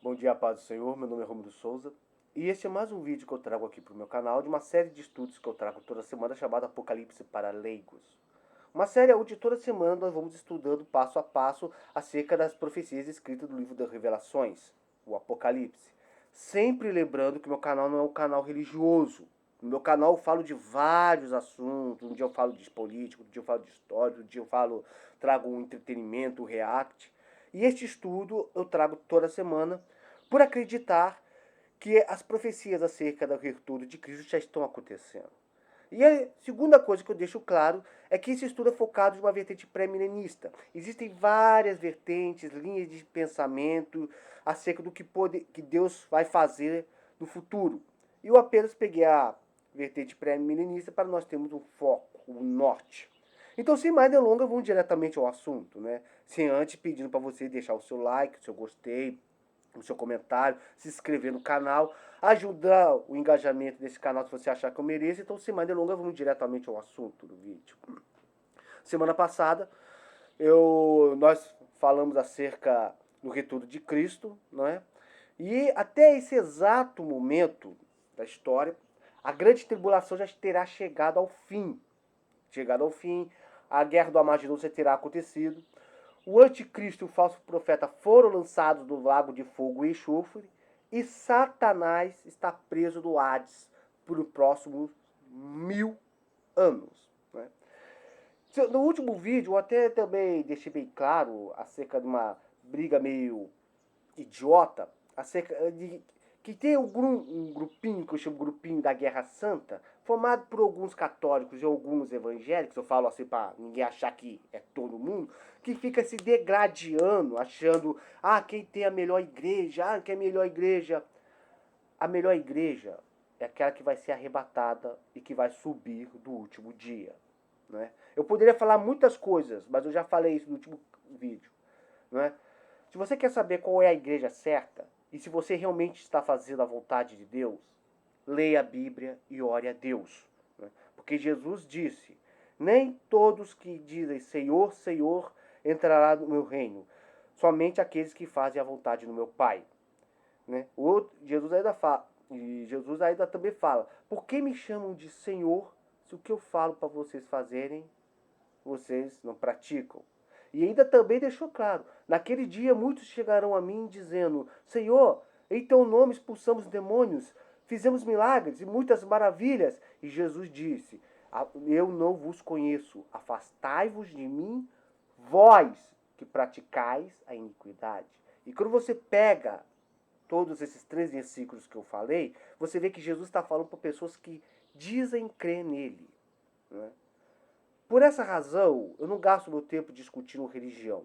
Bom dia, paz do Senhor, meu nome é Romulo Souza e este é mais um vídeo que eu trago aqui para o meu canal de uma série de estudos que eu trago toda semana chamada Apocalipse para Leigos. Uma série onde toda semana nós vamos estudando passo a passo acerca das profecias escritas do livro das Revelações, o Apocalipse. Sempre lembrando que meu canal não é um canal religioso. No meu canal eu falo de vários assuntos, um dia eu falo de política, um dia eu falo de história, um dia eu trago um entretenimento, um react. E este estudo eu trago toda semana por acreditar que as profecias acerca do retorno de Cristo já estão acontecendo. E a segunda coisa que eu deixo claro é que esse estudo é focado em uma vertente pré-milenista. Existem várias vertentes, linhas de pensamento acerca do que Deus vai fazer no futuro. E eu apenas peguei a vertente pré-milenista para nós termos um foco, um norte. Então, sem mais delongas, vamos diretamente ao assunto, né? Sem antes pedindo para você deixar o seu like, o seu gostei, o seu comentário, se inscrever no canal, ajudar o engajamento desse canal se você achar que eu mereço. Então, sem mais delongas, vamos diretamente ao assunto do vídeo. Semana passada, nós falamos acerca do retorno de Cristo, não é? E até esse exato momento da história, a grande tribulação já terá chegado ao fim. A guerra do Armagedon já terá acontecido. O anticristo e o falso profeta foram lançados no lago de fogo e enxofre. E Satanás está preso no Hades por os próximos 1000 anos. Né? No último vídeo, eu até também deixei bem claro acerca de uma briga meio idiota, acerca de que tem um grupinho, que eu chamo grupinho da Guerra Santa, formado por alguns católicos e alguns evangélicos, eu falo assim para ninguém achar que é todo mundo, que fica se degradando, achando, quem tem a melhor igreja, quem é a melhor igreja. A melhor igreja é aquela que vai ser arrebatada e que vai subir do último dia. Né? Eu poderia falar muitas coisas, mas eu já falei isso no último vídeo. Né? Se você quer saber qual é a igreja certa, e se você realmente está fazendo a vontade de Deus, leia a Bíblia e ore a Deus. Né? Porque Jesus disse, nem todos que dizem Senhor, Senhor, entrará no meu reino, somente aqueles que fazem a vontade do meu Pai. Né? Jesus ainda também fala, por que me chamam de Senhor se o que eu falo para vocês fazerem, vocês não praticam? E ainda também deixou claro, naquele dia muitos chegarão a mim dizendo, Senhor, em teu nome expulsamos demônios, fizemos milagres e muitas maravilhas. E Jesus disse, eu não vos conheço, afastai-vos de mim, vós que praticais a iniquidade. E quando você pega todos esses 3 versículos que eu falei, você vê que Jesus está falando para pessoas que dizem crer nele. Né? Por essa razão, eu não gasto meu tempo discutindo religião.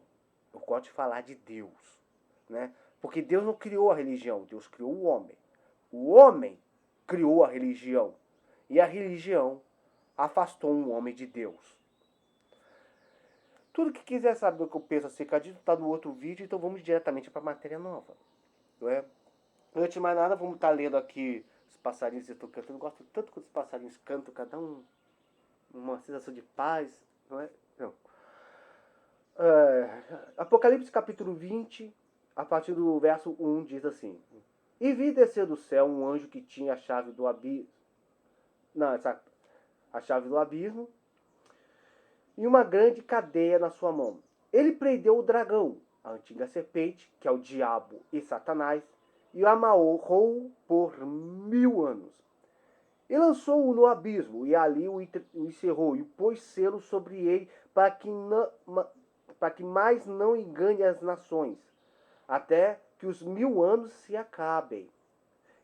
Eu gosto de falar de Deus. Né? Porque Deus não criou a religião, Deus criou o homem. O homem criou a religião. E a religião afastou um homem de Deus. Tudo que quiser saber o que eu penso acerca disso está no outro vídeo, então vamos diretamente para a matéria nova. Não é? Antes de mais nada, vamos estar lendo aqui os passarinhos que eu estou cantando. Eu gosto tanto que os passarinhos cantam, cada um uma sensação de paz, não é? Não. Apocalipse capítulo 20, a partir do verso 1, diz assim: E vi descer do céu um anjo que tinha a chave do abismo. Não, a chave do abismo e uma grande cadeia na sua mão. Ele prendeu o dragão, a antiga serpente, que é o diabo e Satanás, e o amarrou por 1000 anos. E lançou-o no abismo, e ali o encerrou, e pôs selo sobre ele, para que mais não engane as nações, até que os 1000 anos se acabem.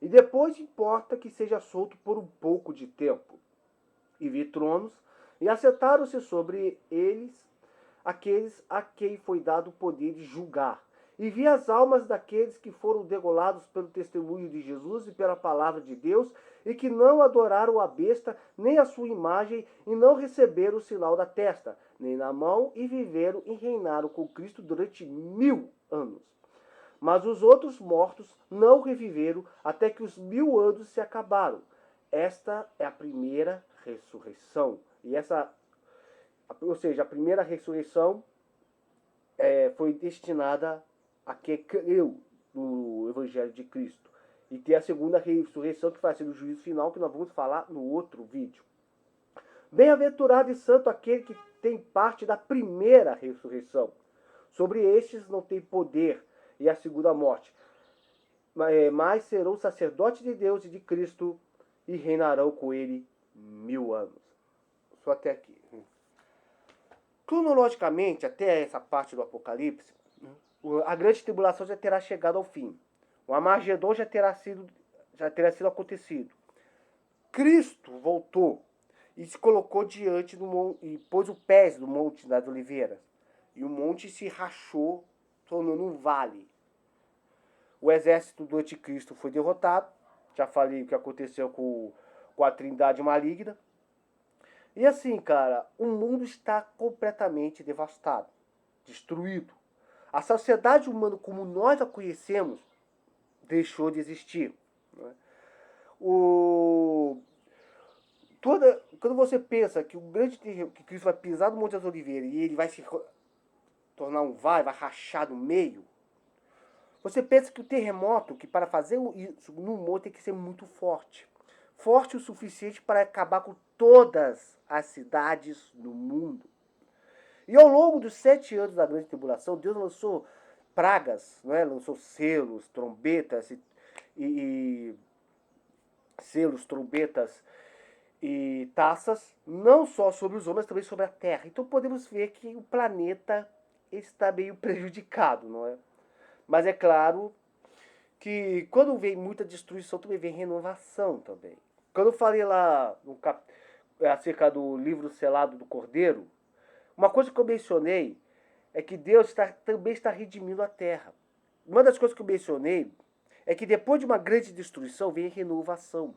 E depois importa que seja solto por um pouco de tempo. E vi tronos, e assentaram-se sobre eles aqueles a quem foi dado o poder de julgar. E vi as almas daqueles que foram degolados pelo testemunho de Jesus e pela palavra de Deus, e que não adoraram a besta, nem a sua imagem, e não receberam o sinal da testa, nem na mão, e viveram e reinaram com Cristo durante 1000 anos. Mas os outros mortos não reviveram até que os 1000 anos se acabaram. Esta é a primeira ressurreição. Ou seja, a primeira ressurreição foi destinada a quem creu do Evangelho de Cristo. E tem a segunda ressurreição, que vai ser o juízo final, que nós vamos falar no outro vídeo. Bem-aventurado e santo aquele que tem parte da primeira ressurreição. Sobre estes não tem poder e a segunda morte, mas serão sacerdotes de Deus e de Cristo e reinarão com ele 1000 anos. Só até aqui. Cronologicamente, até essa parte do Apocalipse, a grande tribulação já terá chegado ao fim. O Armagedon já terá sido acontecido. Cristo voltou e se colocou diante do monte, e pôs o pés do Monte das Oliveiras. E o monte se rachou, tornando um vale. O exército do anticristo foi derrotado. Já falei o que aconteceu com a trindade maligna. E assim, cara, o mundo está completamente devastado, destruído. A sociedade humana como nós a conhecemos deixou de existir. Né? Quando você pensa que o grande terreno, que Cristo vai pisar no Monte das Oliveiras e ele vai se tornar um vale, vai rachar no meio, você pensa que o terremoto, que para fazer isso no monte tem que ser muito forte. Forte o suficiente para acabar com todas as cidades do mundo. E ao longo dos 7 anos da grande tribulação, Deus lançou pragas, não é? Lançou selos, trombetas selos, trombetas e taças, não só sobre os homens, mas também sobre a terra. Então podemos ver que o planeta está meio prejudicado, não é? Mas é claro que quando vem muita destruição, também vem renovação também. Quando eu falei lá acerca do livro selado do Cordeiro, uma coisa que eu mencionei é que Deus também está redimindo a terra. Uma das coisas que eu mencionei é que depois de uma grande destruição vem renovação.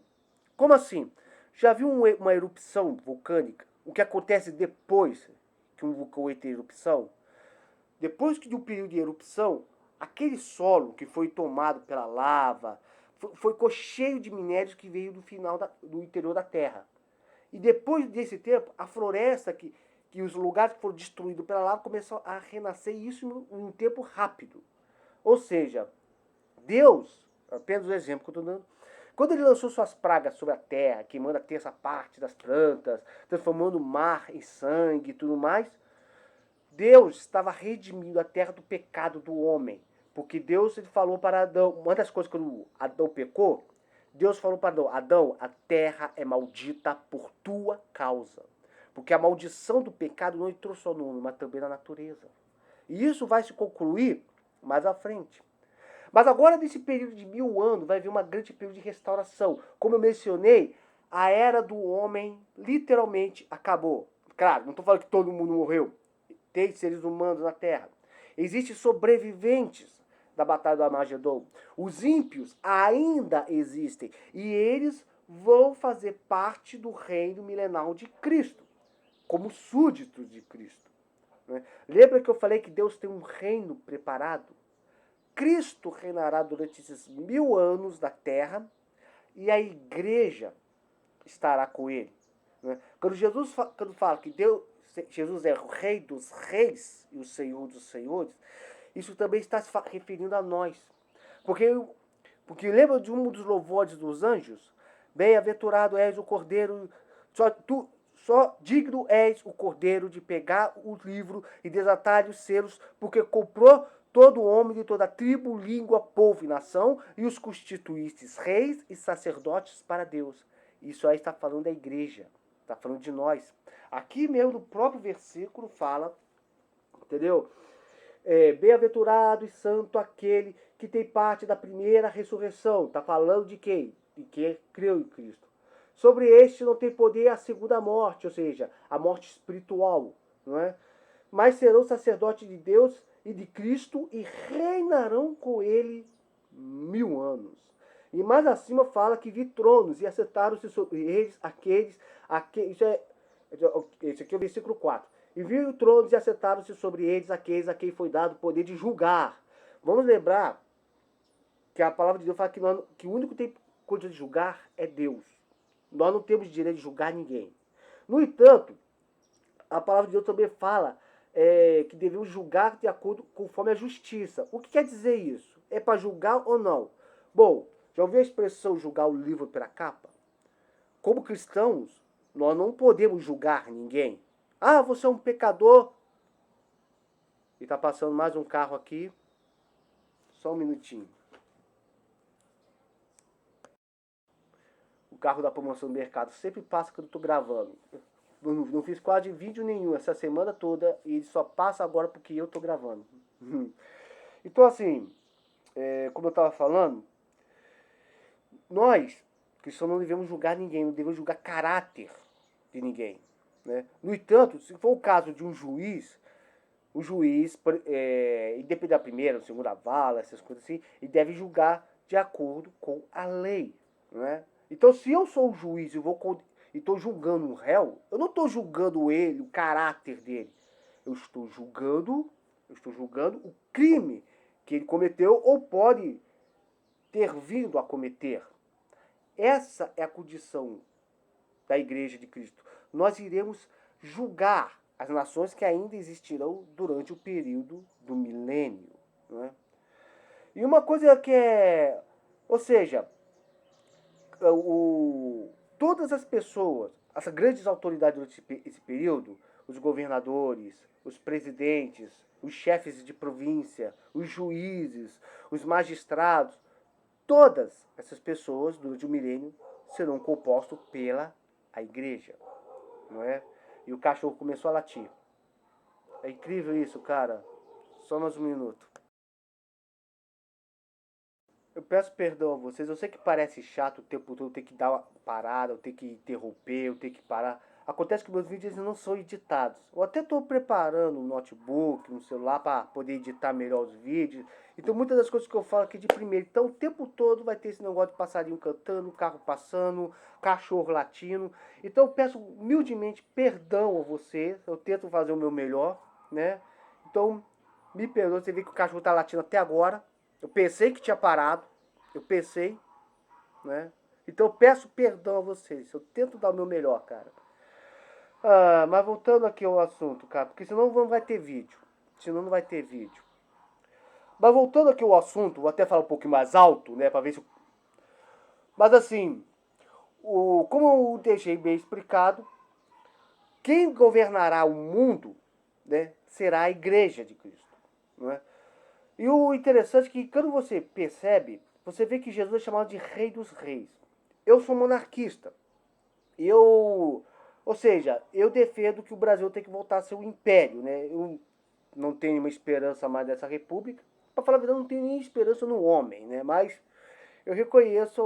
Como assim? Já viu uma erupção vulcânica? O que acontece depois que um vulcão entra em erupção? Depois de um período de erupção, aquele solo que foi tomado pela lava ficou cheio de minérios que veio do interior da terra. E depois desse tempo, a floresta, que os lugares que foram destruídos pela lava, começou a renascer, e isso em um tempo rápido. Ou seja, Deus, apenas o exemplo que eu estou dando, quando ele lançou suas pragas sobre a terra, queimando a terça parte das plantas, transformando o mar em sangue e tudo mais, Deus estava redimindo a terra do pecado do homem. Porque Deus ele falou para Adão, uma das coisas quando Adão pecou, Deus falou para Adão, Adão, a terra é maldita por tua causa. Porque a maldição do pecado não entrou só no homem, mas também na natureza. E isso vai se concluir mais à frente. Mas agora, nesse período de 1000 anos, vai vir uma grande período de restauração. Como eu mencionei, a era do homem literalmente acabou. Claro, não estou falando que todo mundo morreu. Tem seres humanos na Terra. Existem sobreviventes da Batalha do Armagedon. Os ímpios ainda existem. E eles vão fazer parte do reino milenar de Cristo. Como súditos de Cristo. Né? Lembra que eu falei que Deus tem um reino preparado? Cristo reinará durante esses 1000 anos da terra e a igreja estará com ele. Né? Quando Jesus fala que Jesus é o rei dos reis e o senhor dos senhores, isso também está se referindo a nós. Porque lembra de um dos louvores dos anjos? Bem-aventurado és o cordeiro, só digno és o cordeiro de pegar o livro e desatar os selos, porque comprou todo homem de toda tribo, língua, povo e nação, e os constituístes reis e sacerdotes para Deus. Isso aí está falando da igreja, está falando de nós. Aqui mesmo no próprio versículo fala, entendeu? Bem-aventurado e santo aquele que tem parte da primeira ressurreição. Está falando de quem? De quem creu em Cristo. Sobre este não tem poder a segunda morte, ou seja, a morte espiritual, não é? Mas serão sacerdotes de Deus e de Cristo e reinarão com ele 1000 anos. E mais acima fala que vi tronos e assentaram-se sobre eles esse aqui é o versículo 4. E viu tronos e assentaram-se sobre eles aqueles a quem foi dado o poder de julgar. Vamos lembrar que a palavra de Deus fala que o único que tem condição de julgar é Deus. Nós não temos direito de julgar ninguém. No entanto, a palavra de Deus também fala que devemos julgar de acordo conforme a justiça. O que quer dizer isso? é para julgar ou não? Bom, já ouviu a expressão julgar o livro pela capa? Como cristãos, nós não podemos julgar ninguém. Ah, você é um pecador. E tá passando mais um carro aqui. Só um minutinho. O carro da promoção do mercado sempre passa quando eu tô gravando. Não fiz quase vídeo nenhum essa semana toda e ele só passa agora porque eu tô gravando. Então assim, como eu tava falando, nós cristãos não devemos julgar ninguém, não devemos julgar caráter de ninguém. Né? No entanto, se for o caso de um juiz, o juiz, independente da primeira, da segunda vala, essas coisas assim, ele deve julgar de acordo com a lei. Né? Então, se eu sou o juiz e estou julgando um réu, eu não estou julgando ele, o caráter dele. Eu estou julgando o crime que ele cometeu ou pode ter vindo a cometer. Essa é a condição da Igreja de Cristo. Nós iremos julgar as nações que ainda existirão durante o período do milênio. Né? E uma coisa que é... Ou seja, todas as pessoas, as grandes autoridades durante esse período, os governadores, os presidentes, os chefes de província, os juízes, os magistrados, todas essas pessoas durante o milênio serão compostos pela a igreja, não é? E o cachorro começou a latir. É incrível isso, cara. Só mais um minuto. Eu peço perdão a vocês. Eu sei que parece chato o tempo todo ter que dar uma parada, eu ter que interromper, eu ter que parar. Acontece que meus vídeos não são editados. Eu até estou preparando um notebook, um celular para poder editar melhor os vídeos. Então muitas das coisas que eu falo aqui de primeiro. Então o tempo todo vai ter esse negócio de passarinho cantando, carro passando, cachorro latindo. Então eu peço humildemente perdão a vocês. Eu tento fazer o meu melhor, né? Então me perdoe, você vê que o cachorro está latindo até agora. Eu pensei que tinha parado. Eu pensei, né? Então eu peço perdão a vocês. Eu tento dar o meu melhor, cara. Mas voltando aqui ao assunto, cara, porque senão não vai ter vídeo. Senão não vai ter vídeo. Mas voltando aqui ao assunto, vou até falar um pouco mais alto, né, pra ver se... Mas assim, como eu deixei bem explicado, quem governará o mundo, né, será a Igreja de Cristo, não é? E o interessante é que quando você percebe, você vê que Jesus é chamado de Rei dos Reis. Eu sou monarquista. Ou seja, eu defendo que o Brasil tem que voltar a ser um império, né? Eu não tenho uma esperança mais dessa república. Para falar a verdade, eu não tenho nem esperança no homem, né? Mas eu reconheço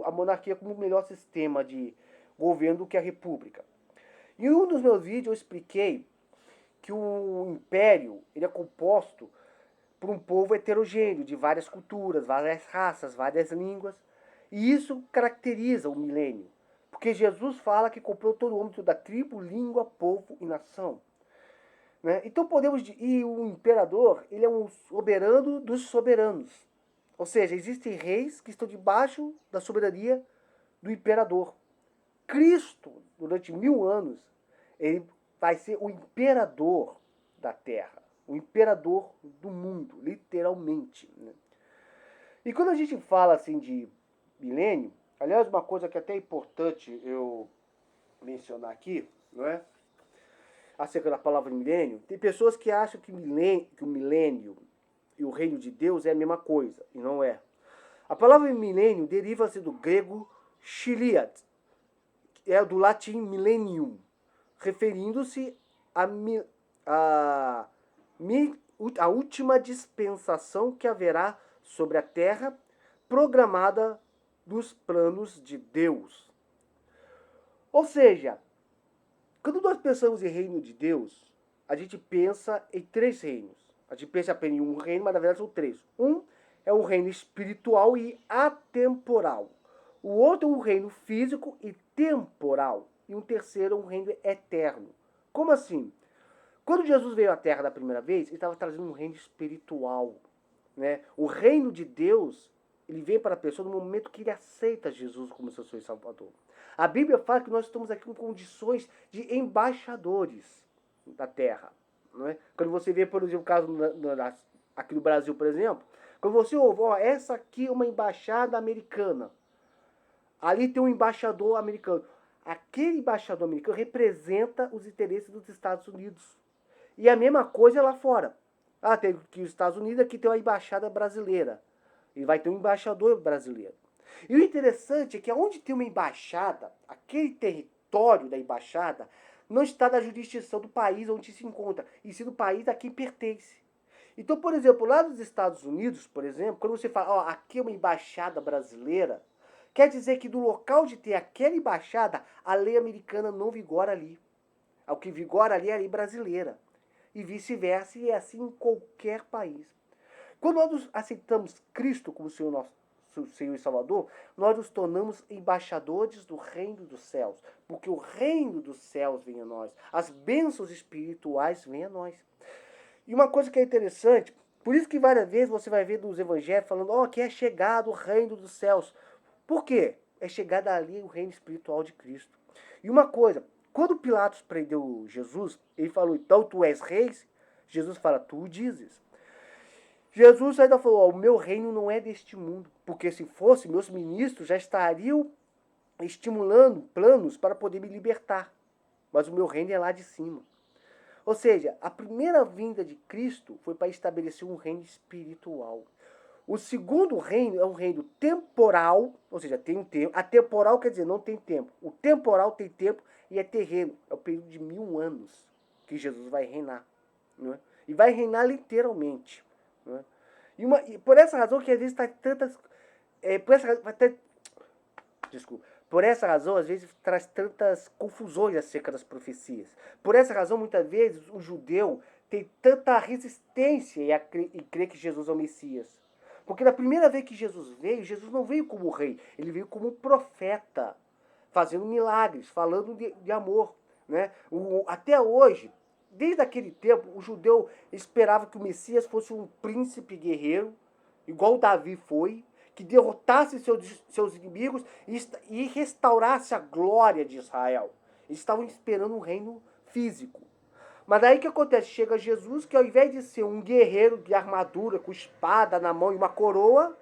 a monarquia como o melhor sistema de governo do que a república. Em um dos meus vídeos eu expliquei que o império ele é composto por um povo heterogêneo, de várias culturas, várias raças, várias línguas. E isso caracteriza o milênio. Porque Jesus fala que comprou todo homem, toda tribo, língua, povo e nação. Né? Então podemos... E o imperador, ele é um soberano dos soberanos. Ou seja, existem reis que estão debaixo da soberania do imperador. Cristo, durante 1000 anos, ele vai ser o imperador da terra. O imperador do mundo, literalmente. Né? E quando a gente fala assim de milênio, aliás, uma coisa que é até importante eu mencionar aqui, não é? Acerca da palavra milênio, tem pessoas que acham que o milênio e o reino de Deus é a mesma coisa, e não é. A palavra milênio deriva-se do grego chiliad, é do latim millennium, referindo-se a última dispensação que haverá sobre a terra, programada dos planos de Deus. Ou seja, quando nós pensamos em reino de Deus, a gente pensa em 3 reinos. A gente pensa apenas em um reino, mas na verdade são 3. Um é um reino espiritual e atemporal. O outro é um reino físico e temporal. E um terceiro é um reino eterno. Como assim? Quando Jesus veio à Terra da primeira vez, ele estava trazendo um reino espiritual. Né? O reino de Deus, ele vem para a pessoa no momento que ele aceita Jesus como seu Senhor e Salvador. A Bíblia fala que nós estamos aqui com condições de embaixadores da Terra. Não é? Quando você vê, por exemplo, o caso aqui no Brasil, por exemplo, Quando você ouve, ó, essa aqui é uma embaixada americana. Ali tem um embaixador americano. Aquele embaixador americano representa os interesses dos Estados Unidos. E a mesma coisa lá fora. Ah, tem que os Estados Unidos aqui tem uma embaixada brasileira. E vai ter um embaixador brasileiro. E o interessante é que onde tem uma embaixada, aquele território da embaixada não está na jurisdição do país onde se encontra, e sim do país a quem pertence. Então, por exemplo, lá nos Estados Unidos, por exemplo, quando você fala, ó, aqui é uma embaixada brasileira, quer dizer que do local de ter aquela embaixada, a lei americana não vigora ali. O que vigora ali é a lei brasileira. E vice-versa, e é assim em qualquer país. Quando nós aceitamos Cristo como Senhor, nosso Senhor e Salvador, nós nos tornamos embaixadores do reino dos céus. Porque o reino dos céus vem a nós. As bênçãos espirituais vêm a nós. E uma coisa que é interessante, por isso que várias vezes você vai ver nos evangelhos falando, ó, que é chegado o reino dos céus. Por quê? É chegado ali o reino espiritual de Cristo. E uma coisa, quando Pilatos prendeu Jesus, ele falou, então tu és rei? Jesus fala, tu o dizes. Jesus ainda falou, ó, o meu reino não é deste mundo, porque se fosse, meus ministros já estariam estimulando planos para poder me libertar. Mas o meu reino é lá de cima. Ou seja, a primeira vinda de Cristo foi para estabelecer um reino espiritual. O segundo reino é um reino temporal, ou seja, tem um tempo. Atemporal quer dizer não tem tempo. O temporal tem tempo e é terreno. É o período de 1000 anos que Jesus vai reinar. Não é? E vai reinar literalmente. Não é? E por essa razão que às vezes está tantas... Por essa razão, às vezes, traz tantas confusões acerca das profecias. Por essa razão, muitas vezes, o judeu tem tanta resistência em crer que Jesus é o Messias. Porque na primeira vez que Jesus não veio como rei, ele veio como um profeta, fazendo milagres, falando de amor. Né? Até hoje, desde aquele tempo, o judeu esperava que o Messias fosse um príncipe guerreiro, igual Davi foi, que derrotasse seus inimigos e restaurasse a glória de Israel. Eles estavam esperando um reino físico. Mas daí o que acontece? Chega Jesus, que ao invés de ser um guerreiro de armadura, com espada na mão e uma coroa,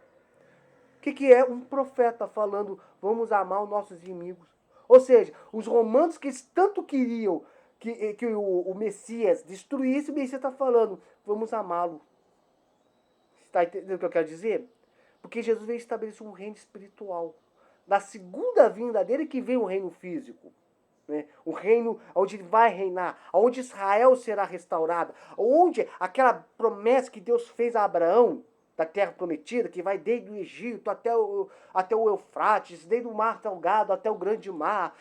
o que é? Um profeta falando, vamos amar os nossos inimigos. Ou seja, os romanos que eles tanto queriam que o Messias destruísse, o Messias está falando, vamos amá-lo. Está entendendo o que eu quero dizer? Porque Jesus veio estabelecer um reino espiritual. Na segunda vinda dele que vem o reino físico. Né? O reino onde ele vai reinar, onde Israel será restaurada, onde aquela promessa que Deus fez a Abraão, da terra prometida, que vai desde o Egito até o Eufrates, desde o mar salgado até o grande mar.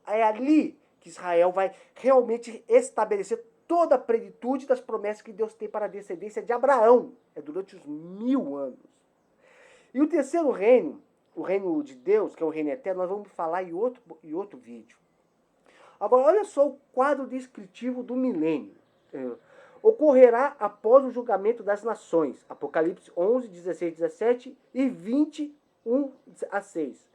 É ali que Israel vai realmente estabelecer toda a plenitude das promessas que Deus tem para a descendência de Abraão. É durante os 1000 anos. E o terceiro reino, o reino de Deus, que é o reino eterno, nós vamos falar em outro vídeo. Agora, olha só o quadro descritivo do milênio. Ocorrerá após o julgamento das nações. Apocalipse 11, 16, 17 e 21 a 6.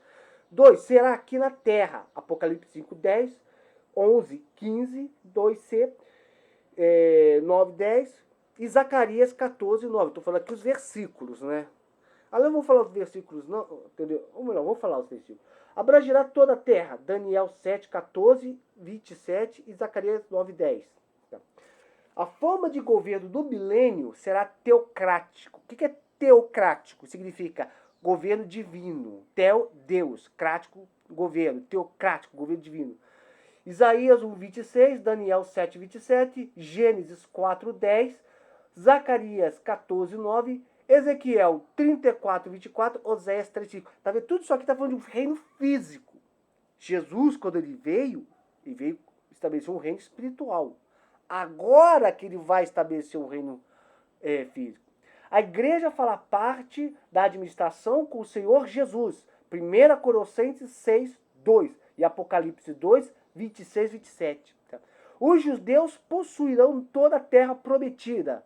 2. Será aqui na terra. Apocalipse 5, 10, 11, 15, 2c, 9, 10 e Zacarias 14, 9. Estou falando aqui os versículos, né? Eu não vou falar os versículos, não, entendeu? Ou melhor, vou falar os versículos. Abrangirá toda a terra. Daniel 7, 14, 27 e Zacarias 9, 10. Tá. A forma de governo do milênio será teocrático. O que é teocrático? Significa governo divino. Teo, Deus. Crático, governo. Teocrático, governo divino. Isaías 1, 26, Daniel 7, 27, Gênesis 4, 10, Zacarias 14, 9, Ezequiel 34, 24, Oséias 35. Tá vendo? Tudo isso aqui está falando de um reino físico. Jesus, quando ele veio estabelecer um reino espiritual. Agora que ele vai estabelecer um reino físico. A igreja fala parte da administração com o Senhor Jesus. 1 Colossenses 6, 2 e Apocalipse 2, 26, 27. Tá? Os judeus possuirão toda a terra prometida.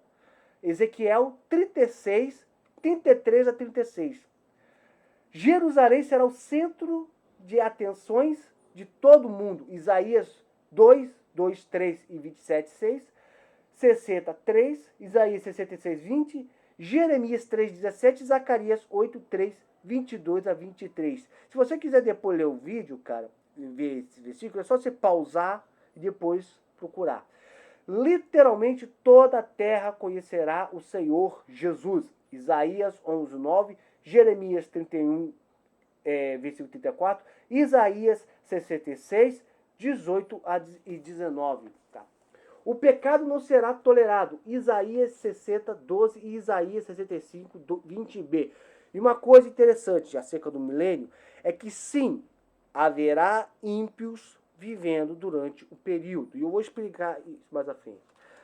Ezequiel 36, 33 a 36. Jerusalém será o centro de atenções de todo mundo. Isaías 2, 3 e 27, 6. 63, Isaías 66, 20 Jeremias 3:17, Zacarias 8:3, 22 a 23. Se você quiser depois ler o vídeo, cara, ver esse versículo, é só você pausar e depois procurar. Literalmente toda a terra conhecerá o Senhor Jesus. Isaías 11:9, Jeremias 31, versículo 34, Isaías 66, 18 e 19. Tá? O pecado não será tolerado. Isaías 60, 12 e Isaías 65, 20b. E uma coisa interessante acerca do milênio é que sim, haverá ímpios vivendo durante o período. E eu vou explicar isso mais à frente.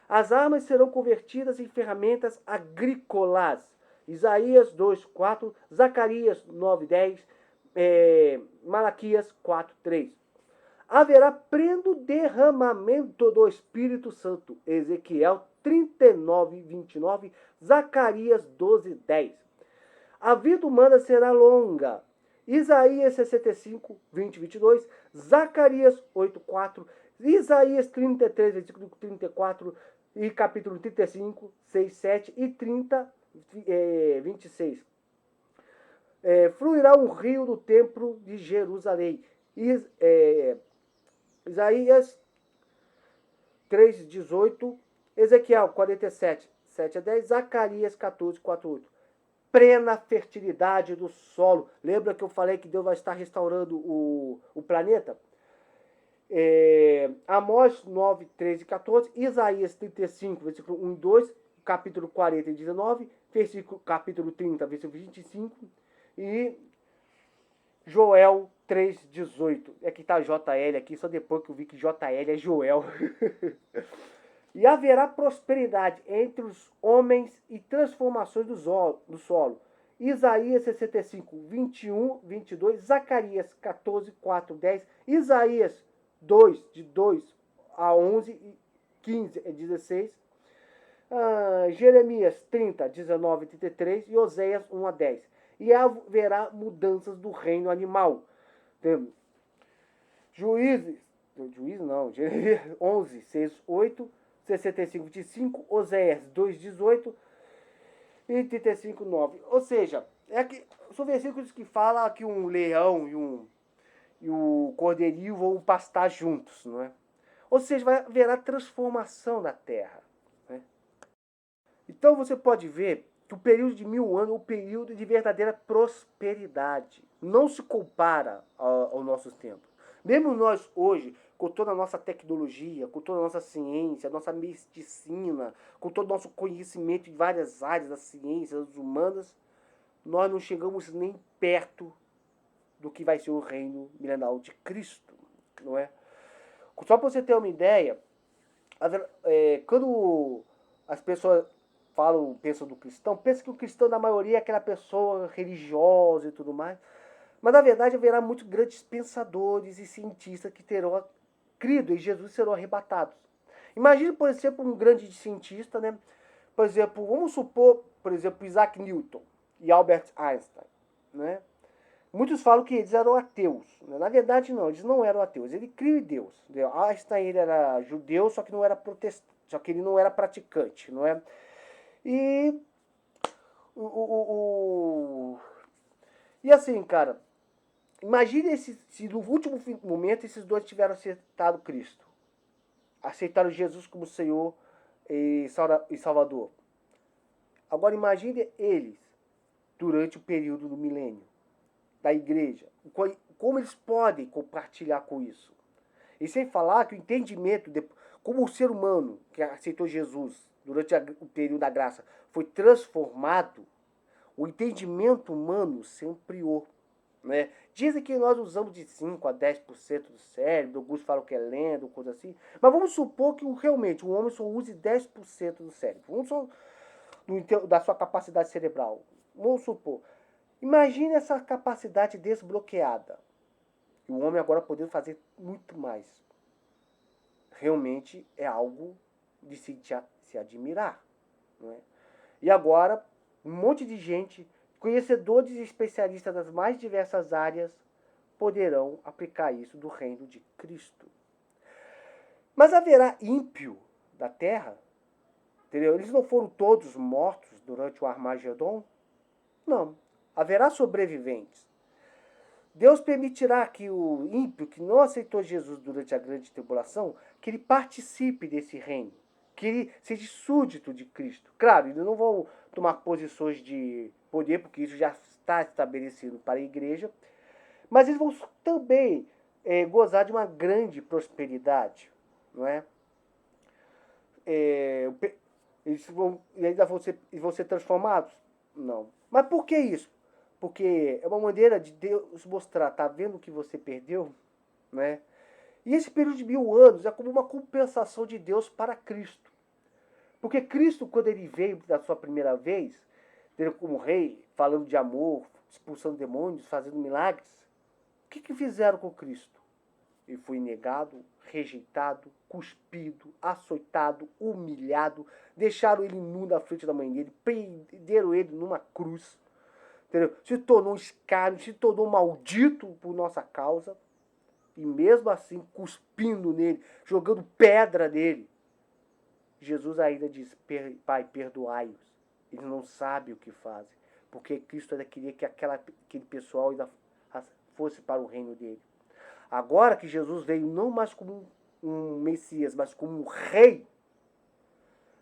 As armas serão convertidas em ferramentas agrícolas. Isaías 2:4, Zacarias 9:10, Malaquias 4:3. Haverá pleno derramamento do Espírito Santo. Ezequiel 39:29, Zacarias 12:10. A vida humana será longa. Isaías 65, 20, 22, Zacarias 8:4, Isaías 33, versículo 34 e capítulo 35, 6, 7 e 30, 26. Fluirá um rio do templo de Jerusalém. Isaías 3:18, Ezequiel 47, 7 a 10, Zacarias 14, 4 a 8. Plena fertilidade do solo. Lembra que eu falei que Deus vai estar restaurando o planeta? Amós 9, 13 e 14, Isaías 35, versículo 1 e 2, capítulo 40 e 19, capítulo 30, versículo 25 e Joel 3:18. É que tá JL aqui, só depois que eu vi que JL é Joel. E haverá prosperidade entre os homens e transformações do solo. Isaías 65, 21, 22, Zacarias 14, 4, 10, Isaías 2, de 2 a 11, 15 e 16, Jeremias 30, 19 e 33 e Oséias 1 a 10. E haverá mudanças do reino animal. Temos Juízes 11, 6, 8, 65, 25, Oséias 2:18 e 35, 9. Ou seja, são versículos que falam que um leão e o cordeirinho vão pastar juntos, não é? Ou seja, haverá transformação da terra. Né? Então você pode ver que o período de 1000 anos é um período de verdadeira prosperidade. Não se compara aos nossos tempos. Mesmo nós hoje, com toda a nossa tecnologia, com toda a nossa ciência, a nossa medicina, com todo o nosso conhecimento em várias áreas das ciências humanas, nós não chegamos nem perto do que vai ser o reino milenar de Cristo, não é? Só para você ter uma ideia, quando as pessoas pensam do cristão, pensa que o cristão, na maioria, é aquela pessoa religiosa e tudo mais. Mas, na verdade, haverá muitos grandes pensadores e cientistas que terão crido em Jesus e serão arrebatados. Imagine, por exemplo, um grande cientista, né? Por exemplo, vamos supor, por exemplo, Isaac Newton e Albert Einstein, né? Muitos falam que eles eram ateus. Né? Na verdade, não, eles não eram ateus. Ele criou em Deus. Einstein ele era judeu, só que não era protestante, só que ele não era praticante, não é? E e assim, cara, imagine se no último momento esses dois tiveram aceitado Cristo. Aceitaram Jesus como Senhor e Salvador. Agora imagine eles durante o período do milênio, da igreja. Como eles podem compartilhar com isso? E sem falar que o entendimento, como o ser humano que aceitou Jesus durante o período da graça foi transformado, o entendimento humano se ampliou. Né? Dizem que nós usamos de 5 a 10% do cérebro, alguns falam que é lento, coisa assim. Mas vamos supor que realmente o homem só use 10% do cérebro. Vamos só da sua capacidade cerebral. Vamos supor. Imagine essa capacidade desbloqueada. E o homem agora podendo fazer muito mais. Realmente é algo de se admirar. Não é? E agora, um monte de gente, conhecedores e especialistas das mais diversas áreas, poderão aplicar isso do reino de Cristo. Mas haverá ímpio da terra? Entendeu? Eles não foram todos mortos durante o Armagedon? Não. Haverá sobreviventes. Deus permitirá que o ímpio que não aceitou Jesus durante a grande tribulação, que ele participe desse reino, que ele seja súdito de Cristo. Claro, eles não vão tomar posições de poder, porque isso já está estabelecido para a igreja, mas eles vão também gozar de uma grande prosperidade, não é? Eles ainda vão ser transformados? Não. Mas por que isso? Porque é uma maneira de Deus mostrar, tá vendo o que você perdeu? Né? E esse período de 1000 anos é como uma compensação de Deus para Cristo. Porque Cristo, quando ele veio da sua primeira vez, ele como rei, falando de amor, expulsando demônios, fazendo milagres, o que fizeram com Cristo? Ele foi negado, rejeitado, cuspido, açoitado, humilhado, deixaram ele nu na frente da mãe dele, prenderam ele numa cruz, entendeu? Se tornou um escárnio, se tornou um maldito por nossa causa, e mesmo assim cuspindo nele, jogando pedra nele. Jesus ainda diz: Pai, perdoai-os, eles não sabem o que fazem, porque Cristo ainda queria que aquele pessoal ainda fosse para o reino dele. Agora que Jesus veio não mais como um Messias, mas como um rei,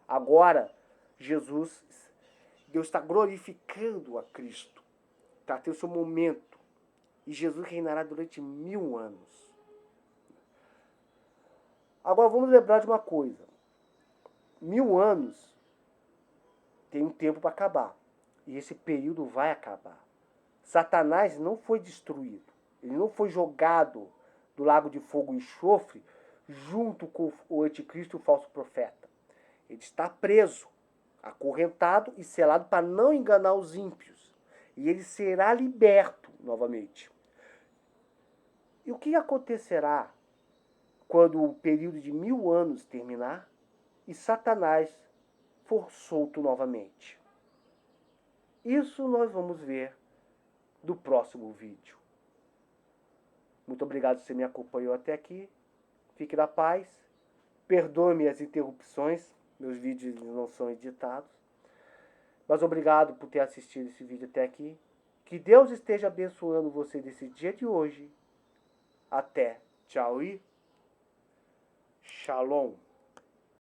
agora Deus está glorificando a Cristo. Está tendo seu momento. E Jesus reinará durante 1000 anos. Agora vamos lembrar de uma coisa. 1000 anos tem um tempo para acabar. E esse período vai acabar. Satanás não foi destruído. Ele não foi jogado do lago de fogo e enxofre junto com o anticristo e o falso profeta. Ele está preso, acorrentado e selado para não enganar os ímpios. E ele será liberto novamente. E o que acontecerá quando o período de 1000 anos terminar e Satanás for solto novamente? Isso nós vamos ver no próximo vídeo. Muito obrigado por você me acompanhou até aqui. Fique na paz. Perdoe-me as interrupções. Meus vídeos não são editados. Mas obrigado por ter assistido esse vídeo até aqui. Que Deus esteja abençoando você nesse dia de hoje. Até. Tchau e Shalom.